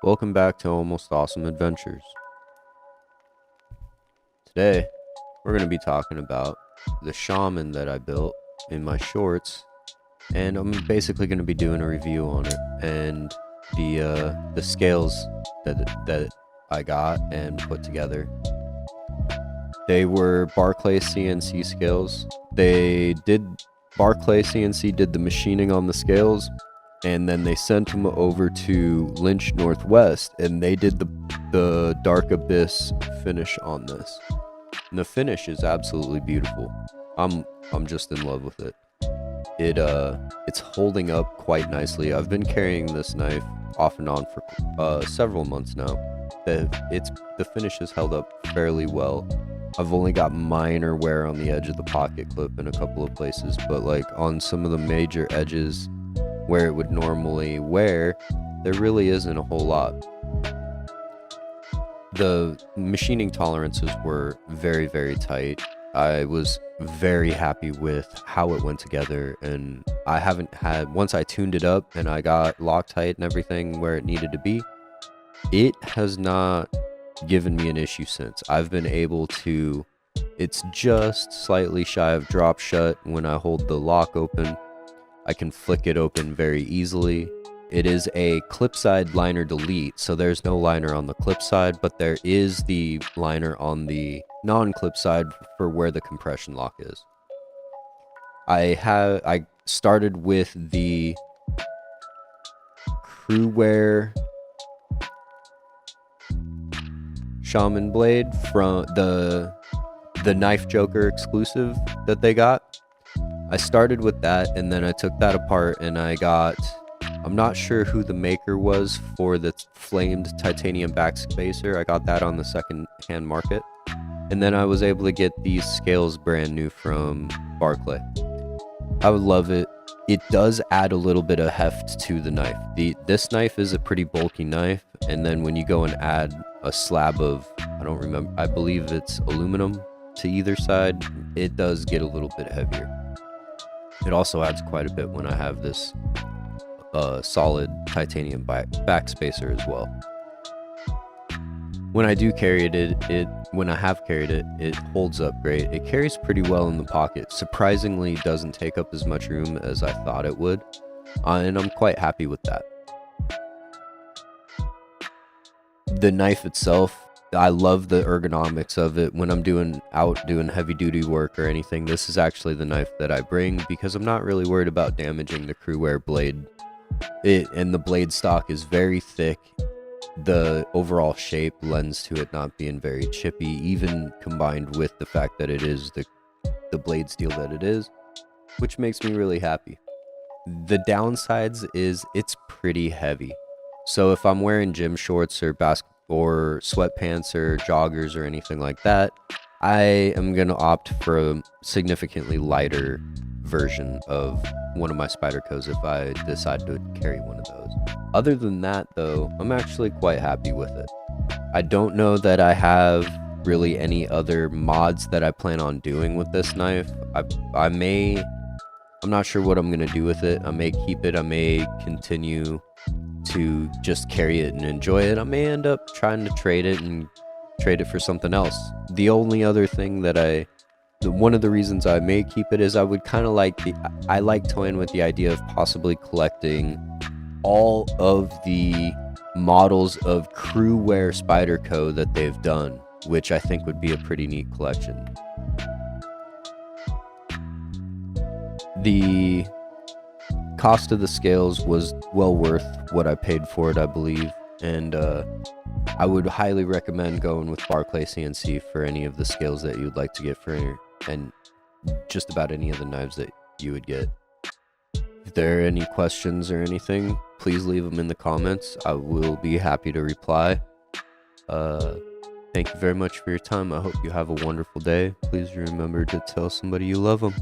Welcome back to Almost Awesome Adventures. Today, we're going to be talking about the Shaman that I built in my shorts, and I'm basically going to be doing a review on it and the scales that I got and put together. They were Barclay CNC scales. Barclay CNC did the machining on the scales, and then they sent them over to Lynch Northwest, and they did the Dark Abyss finish on this. And the finish is absolutely beautiful. I'm just in love with it. It's holding up quite nicely. I've been carrying this knife off and on for several months now. The finish has held up fairly well. I've only got minor wear on the edge of the pocket clip in a couple of places, but like on some of the major edges where it would normally wear, there really isn't a whole lot. The machining tolerances were very, very tight. I was very happy with how it went together, and once I tuned it up and I got Loctite and everything where it needed to be, it has not given me an issue since. I've been able to, it's just slightly shy of drop shut when I hold the lock open. I can flick it open very easily. It is a clip side liner delete, so there's no liner on the clip side, but there is the liner on the non-clip side for where the compression lock is. I started with the Crewwear Shaman blade from the Knife Joker exclusive that they got. I started with that, and then I took that apart, and I'm not sure who the maker was for the flamed titanium backspacer. I got that on the second-hand market, and then I was able to get these scales brand new from Barclay. I would love it. It does add a little bit of heft to the knife. This knife is a pretty bulky knife, and then when you go and add a slab of, I believe it's aluminum to either side, it does get a little bit heavier. It also adds quite a bit when I have this solid titanium backspacer as well. When I do carry when I have carried it, it holds up great. It carries pretty well in the pocket. Surprisingly, doesn't take up as much room as I thought it would, and I'm quite happy with that. The knife itself, I love the ergonomics of it. When I'm doing heavy duty work or anything, this is actually the knife that I bring because I'm not really worried about damaging the Crewwear blade. And the blade stock is very thick. The overall shape lends to it not being very chippy, even combined with the fact that it is the blade steel that it is, which makes me really happy. The downsides is it's pretty heavy. So if I'm wearing gym shorts or sweatpants or joggers or anything like that, I am going to opt for a significantly lighter version of one of my Spydercos if I decide to carry one of those. Other than that, though, I'm actually quite happy with it. I don't know that I have really any other mods that I plan on doing with this knife. I'm not sure what I'm going to do with it. I may keep it. I may continue to just carry it and enjoy it. I may end up trying to trade it for something else. The only other thing that one of the reasons I may keep it is I would kind of I like toying with the idea of possibly collecting all of the models of Crewwear Spyderco that they've done, which I think would be a pretty neat collection. The cost of the scales was well worth what I paid for it, I believe, and I would highly recommend going with Barclay CNC for any of the scales that you'd like to get and just about any of the knives that you would get. If there are any questions or anything, please leave them in the comments. I will be happy to reply. Thank you very much for your time. I hope you have a wonderful day. Please remember to tell somebody you love them.